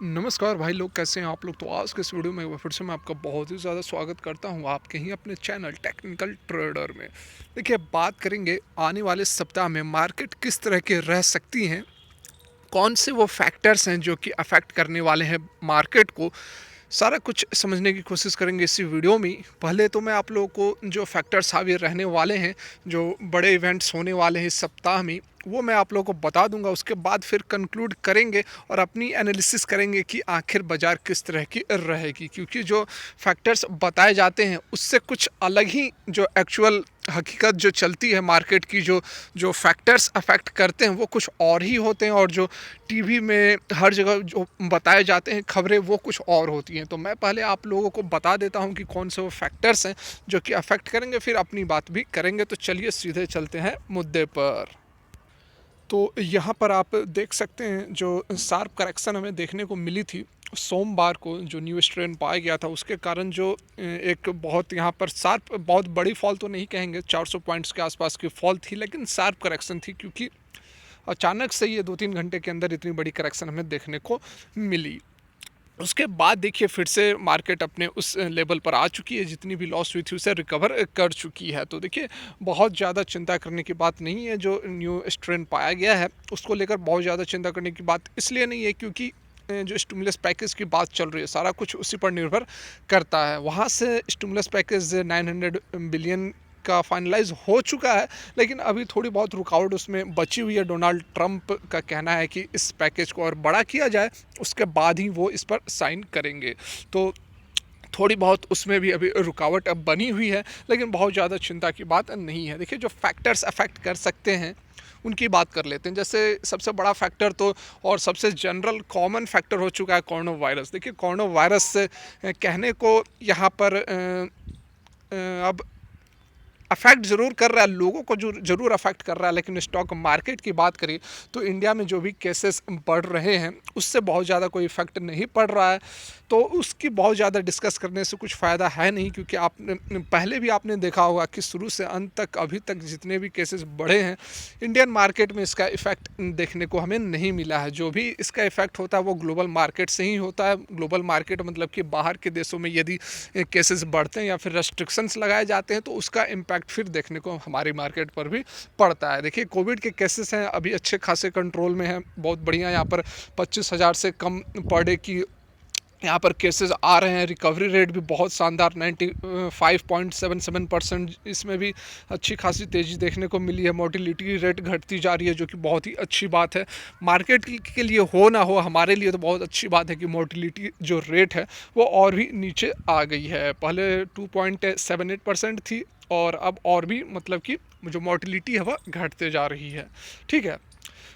नमस्कार भाई लोग, कैसे हैं आप लोग। तो आज के इस वीडियो में एक बार फिर से मैं आपका बहुत ही ज़्यादा स्वागत करता हूं आपके ही अपने चैनल टेक्निकल ट्रेडर में। देखिए, बात करेंगे आने वाले सप्ताह में मार्केट किस तरह के रह सकती हैं, कौन से वो फैक्टर्स हैं जो कि अफेक्ट करने वाले हैं मार्केट को। सारा कुछ समझने की कोशिश करेंगे इसी वीडियो में। पहले तो मैं आप लोगों को जो फैक्टर्स हावी रहने वाले हैं, जो बड़े इवेंट्स होने वाले हैं इस सप्ताह में, वो मैं आप लोगों को बता दूंगा। उसके बाद फिर कंक्लूड करेंगे और अपनी एनालिसिस करेंगे कि आखिर बाजार किस तरह की रहेगी, क्योंकि जो फैक्टर्स बताए जाते हैं उससे कुछ अलग ही जो एक्चुअल हकीकत जो चलती है मार्केट की, जो जो फैक्टर्स अफेक्ट करते हैं वो कुछ और ही होते हैं, और जो टीवी में हर जगह जो बताए जाते हैं खबरें वो कुछ और होती हैं। तो मैं पहले आप लोगों को बता देता हूं कि कौन से वो फैक्टर्स हैं जो कि अफेक्ट करेंगे, फिर अपनी बात भी करेंगे। तो चलिए सीधे चलते हैं मुद्दे पर। तो यहाँ पर आप देख सकते हैं जो शार्प करेक्शन हमें देखने को मिली थी सोमवार को, जो न्यू स्ट्रेन पाया गया था उसके कारण जो एक बहुत यहाँ पर शार्प, बहुत बड़ी फॉल तो नहीं कहेंगे, 400 पॉइंट्स के आसपास की फॉल थी, लेकिन शार्प करेक्शन थी, क्योंकि अचानक से ये 2-3 घंटे के अंदर इतनी बड़ी करेक्शन हमें देखने को मिली। उसके बाद देखिए फिर से मार्केट अपने उस लेवल पर आ चुकी है, जितनी भी लॉस हुई थी उसे रिकवर कर चुकी है। तो देखिए, बहुत ज़्यादा चिंता करने की बात नहीं है। जो न्यू स्ट्रेन पाया गया है उसको लेकर बहुत ज़्यादा चिंता करने की बात इसलिए नहीं है क्योंकि जो स्टिमुलस पैकेज की बात चल रही है सारा कुछ उसी पर निर्भर करता है। वहाँ से स्टिमुलस पैकेज 900 बिलियन का फाइनलाइज हो चुका है, लेकिन अभी थोड़ी बहुत रुकावट उसमें बची हुई है। डोनाल्ड ट्रंप का कहना है कि इस पैकेज को और बड़ा किया जाए, उसके बाद ही वो इस पर साइन करेंगे। तो थोड़ी बहुत उसमें भी अभी रुकावट अब बनी हुई है, लेकिन बहुत ज़्यादा चिंता की बात नहीं है। देखिए, जो फैक्टर्स अफेक्ट कर सकते हैं उनकी बात कर लेते हैं। जैसे सबसे बड़ा फैक्टर तो और सबसे जनरल कॉमन फैक्टर हो चुका है कोरोना वायरस। देखिए, कोरोना वायरस से कहने को यहाँ पर अब अफेक्ट ज़रूर कर रहा है, लोगों को जो ज़रूर अफेक्ट कर रहा है, लेकिन स्टॉक मार्केट की बात करें तो इंडिया में जो भी केसेस बढ़ रहे हैं उससे बहुत ज़्यादा कोई इफेक्ट नहीं पड़ रहा है। तो उसकी बहुत ज़्यादा डिस्कस करने से कुछ फ़ायदा है नहीं, क्योंकि आपने पहले भी आपने देखा होगा कि शुरू से अंत तक अभी तक जितने भी केसेस बढ़े हैं इंडियन मार्केट में इसका इफेक्ट देखने को हमें नहीं मिला है। जो भी इसका इफेक्ट होता है वो ग्लोबल मार्केट से ही होता है। ग्लोबल मार्केट मतलब कि बाहर के देशों में यदि केसेस बढ़ते हैं या फिर रेस्ट्रिक्शंस लगाए जाते हैं तो उसका इम्पैक्ट फिर देखने को हमारी मार्केट पर भी पड़ता है। देखिए, कोविड के केसेस हैं अभी अच्छे खासे कंट्रोल में हैं, बहुत बढ़िया। यहाँ पर 25,000 से कम पर डे की यहाँ पर केसेस आ रहे हैं। रिकवरी रेट भी बहुत शानदार 95.77%, इसमें भी अच्छी खासी तेज़ी देखने को मिली है। मोर्टिलिटी रेट घटती जा रही है, जो कि बहुत ही अच्छी बात है। मार्केट के लिए हो ना हो, हमारे लिए तो बहुत अच्छी बात है कि मोर्टिलिटी जो रेट है वो और भी नीचे आ गई है। पहले 2.78% थी और अब और भी मतलब कि जो मोर्टिलिटी है वह घटते जा रही है। ठीक है।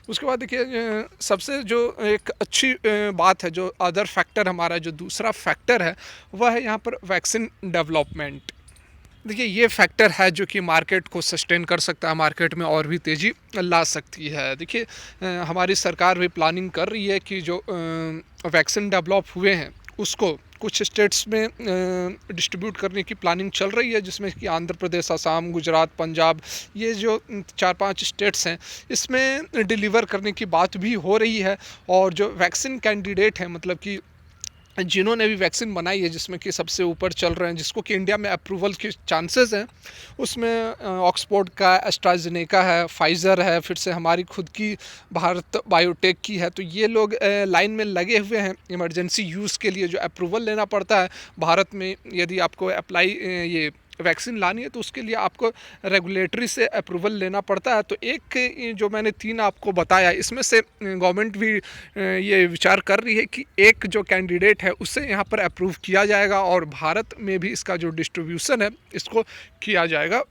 उसके बाद देखिए, सबसे जो एक अच्छी बात है, जो अदर फैक्टर हमारा जो दूसरा फैक्टर है वह है यहाँ पर वैक्सीन डेवलपमेंट। देखिए, ये फैक्टर है जो कि मार्केट को सस्टेन कर सकता है, मार्केट में और भी तेज़ी ला सकती है। देखिए, हमारी सरकार भी प्लानिंग कर रही है कि जो वैक्सीन डेवलप हुए हैं उसको कुछ स्टेट्स में डिस्ट्रीब्यूट करने की प्लानिंग चल रही है, जिसमें कि आंध्र प्रदेश, असम, गुजरात, पंजाब, ये जो 4-5 स्टेट्स हैं इसमें डिलीवर करने की बात भी हो रही है। और जो वैक्सीन कैंडिडेट हैं, मतलब कि जिन्होंने भी वैक्सीन बनाई है, जिसमें कि सबसे ऊपर चल रहे हैं, जिसको कि इंडिया में अप्रूवल के चांसेस हैं, उसमें ऑक्सफोर्ड का, एस्ट्राजेनेका है, फाइज़र है, फिर से हमारी खुद की भारत बायोटेक की है। तो ये लोग लाइन में लगे हुए हैं इमरजेंसी यूज़ के लिए। जो अप्रूवल लेना पड़ता है भारत में, यदि आपको अप्लाई ये वैक्सीन लानी है तो उसके लिए आपको रेगुलेटरी से अप्रूवल लेना पड़ता है। तो एक जो मैंने 3 आपको बताया, इसमें से गवर्नमेंट भी ये विचार कर रही है कि एक जो कैंडिडेट है उसे यहाँ पर अप्रूव किया जाएगा और भारत में भी इसका जो डिस्ट्रीब्यूशन है इसको किया जाएगा,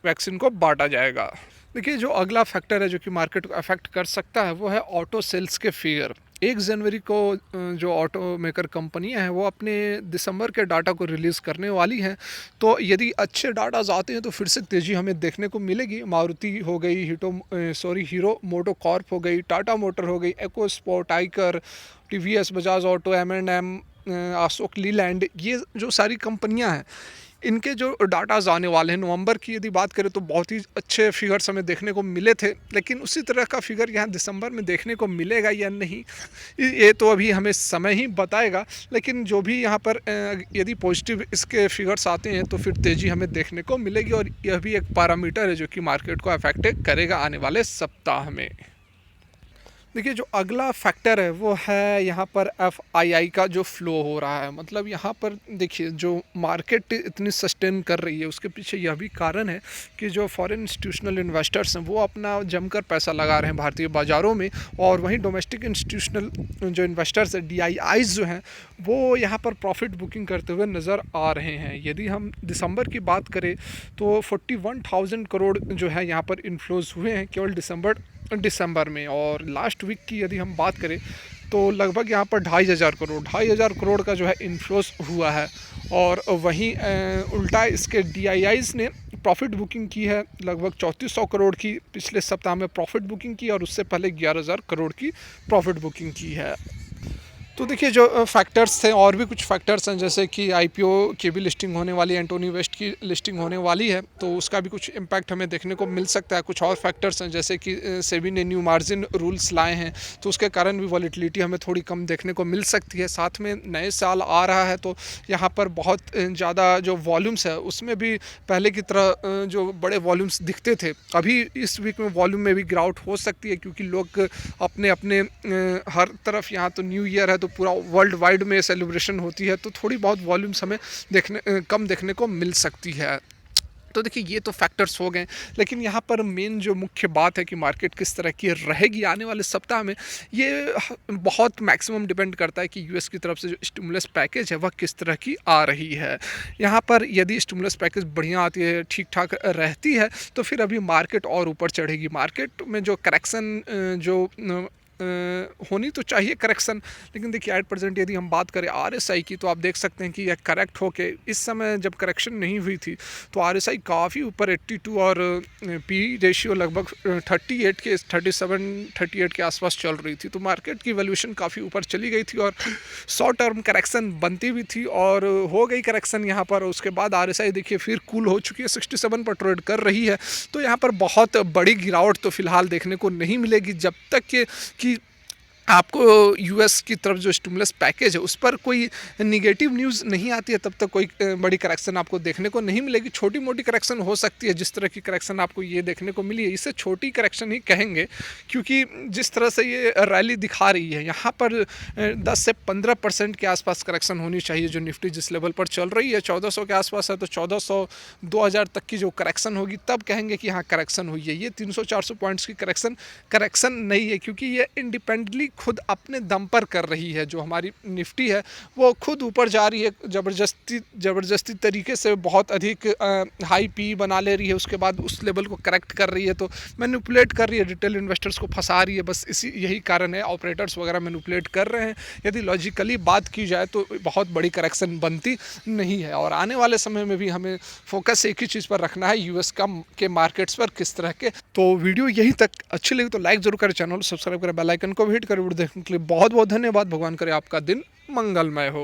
वैक्सीन को बांटा जाएगा। देखिए, जो अगला फैक्टर है जो कि मार्केट को अफेक्ट कर सकता है वो है ऑटो सेल्स के फिगर। 1 जनवरी को जो ऑटो मेकर कंपनियाँ हैं वो अपने दिसंबर के डाटा को रिलीज़ करने वाली हैं। तो यदि अच्छे डाटाज आते हैं तो फिर से तेज़ी हमें देखने को मिलेगी। मारुति हो गई, हीरो मोटो कॉर्प हो गई, टाटा मोटर हो गई, एको स्पोर्ट, Eicher, TVS, Bajaj auto, M&M, Ashok Leyland, ये जो सारी कंपनियां हैं इनके जो डाटाज़ आने वाले हैं नवंबर की यदि बात करें तो बहुत ही अच्छे फिगर्स हमें देखने को मिले थे, लेकिन उसी तरह का फिगर यहाँ दिसंबर में देखने को मिलेगा या नहीं, ये तो अभी हमें समय ही बताएगा। लेकिन जो भी यहाँ पर यदि पॉजिटिव इसके फिगर्स आते हैं तो फिर तेज़ी हमें देखने को मिलेगी, और यह भी एक पैरामीटर है जो कि मार्केट को अफेक्ट करेगा आने वाले सप्ताह में। देखिए, जो अगला फैक्टर है वो है यहाँ पर एफआईआई का जो फ्लो हो रहा है। मतलब यहाँ पर देखिए, जो मार्केट इतनी सस्टेन कर रही है उसके पीछे यह भी कारण है कि जो फॉरेन इंस्टीट्यूशनल इन्वेस्टर्स हैं वो अपना जमकर पैसा लगा रहे हैं भारतीय बाज़ारों में, और वहीं डोमेस्टिक इंस्टीट्यूशनल जो इन्वेस्टर्स हैं, डीआईआईज़ जो हैं, वो यहाँ पर प्रॉफिट बुकिंग करते हुए नज़र आ रहे हैं। यदि हम दिसंबर की बात करें तो 41,000 करोड़ जो है यहाँ पर इन्फ्लोज हुए हैं केवल दिसंबर में, और लास्ट वीक की यदि हम बात करें तो लगभग यहाँ पर 2,500 करोड़ का जो है इन्फ्लोज हुआ है। और वहीं उल्टा इसके डीआईआईज़ ने प्रॉफिट बुकिंग की है लगभग 3400 करोड़ की पिछले सप्ताह में प्रॉफिट बुकिंग की, और उससे पहले 11,000 करोड़ की प्रॉफिट बुकिंग की है। तो देखिए, जो फैक्टर्स थे और भी कुछ फैक्टर्स हैं, जैसे कि आईपीओ की भी लिस्टिंग होने वाली है, एंटोनी वेस्ट की लिस्टिंग होने वाली है, तो उसका भी कुछ इम्पैक्ट हमें देखने को मिल सकता है। कुछ और फैक्टर्स हैं जैसे कि सेबी ने न्यू मार्जिन रूल्स लाए हैं, तो उसके कारण भी वॉलेटिलिटी हमें थोड़ी कम देखने को मिल सकती है। साथ में नए साल आ रहा है तो यहाँ पर बहुत ज़्यादा जो वॉल्यूम्स है उसमें भी पहले की तरह जो बड़े वॉल्यूम्स दिखते थे, अभी इस वीक में वॉल्यूम में भी गिरावट हो सकती है, क्योंकि लोग अपने अपने हर तरफ, यहाँ तो न्यू ईयर है तो पूरा वर्ल्ड वाइड में सेलिब्रेशन होती है, तो थोड़ी बहुत वॉल्यूम्स हमें कम देखने को मिल सकती है। तो देखिए, ये तो फैक्टर्स हो गए, लेकिन यहाँ पर मेन जो मुख्य बात है कि मार्केट किस तरह की रहेगी आने वाले सप्ताह में, ये बहुत मैक्सिमम डिपेंड करता है कि यूएस की तरफ से जो स्टिमुलस पैकेज है वह किस तरह की आ रही है। यहाँ पर यदि स्टिमुलस पैकेज बढ़िया आती है, ठीक ठाक रहती है, तो फिर अभी मार्केट और ऊपर चढ़ेगी। मार्केट में जो करेक्शन जो होनी तो चाहिए करेक्शन, लेकिन देखिए एट प्रेजेंट यदि हम बात करें आरएसआई की, तो आप देख सकते हैं कि यह करेक्ट होके इस समय जब करेक्शन नहीं हुई थी तो आरएसआई काफ़ी ऊपर 82, और पी रेशियो लगभग 38 के 37-38 के आसपास चल रही थी। तो मार्केट की वैल्यूएशन काफ़ी ऊपर चली गई थी और शॉर्ट टर्म करेक्शन बनती भी थी, और हो गई करेक्शन यहाँ पर। उसके बाद आरएसआई देखिए फिर कूल हो चुकी है, 67 पर ट्रेड कर रही है। तो यहाँ पर बहुत बड़ी गिरावट तो फिलहाल देखने को नहीं मिलेगी जब तक कि आपको यूएस की तरफ जो स्टिमुलस पैकेज है उस पर कोई निगेटिव न्यूज़ नहीं आती है, तब तक कोई बड़ी करेक्शन आपको देखने को नहीं मिलेगी। छोटी मोटी करेक्शन हो सकती है, जिस तरह की करेक्शन आपको ये देखने को मिली है इसे छोटी करेक्शन ही कहेंगे, क्योंकि जिस तरह से ये रैली दिखा रही है यहाँ पर 10 से 15% के आसपास करेक्शन होनी चाहिए। जो निफ्टी जिस लेवल पर चल रही है 1400 के आसपास है, तो 1400 2000 तक की जो करेक्शन होगी तब कहेंगे कि हाँ करेक्शन हुई है। ये 300-400 पॉइंट्स की करेक्शन नहीं है, क्योंकि ये इंडिपेंडेंटली खुद अपने दम पर कर रही है। जो हमारी निफ्टी है वो खुद ऊपर जा रही है ज़बरदस्ती तरीके से, बहुत अधिक हाई पी बना ले रही है, उसके बाद उस लेवल को करेक्ट कर रही है, तो मैनिपुलेट कर रही है, रिटेल इन्वेस्टर्स को फंसा रही है। बस यही कारण है, ऑपरेटर्स वगैरह मैनिपुलेट कर रहे हैं। यदि लॉजिकली बात की जाए तो बहुत बड़ी करेक्शन बनती नहीं है, और आने वाले समय में भी हमें फोकस एक ही चीज़ पर रखना है, यूएस के मार्केट्स पर किस तरह के। तो वीडियो यहीं तक अच्छी लगी तो लाइक जरूर करें, चैनल सब्सक्राइब करें, बेल आइकन को भी हिट करें। देखने के लिए बहुत बहुत धन्यवाद। भगवान करे आपका दिन मंगलमय हो।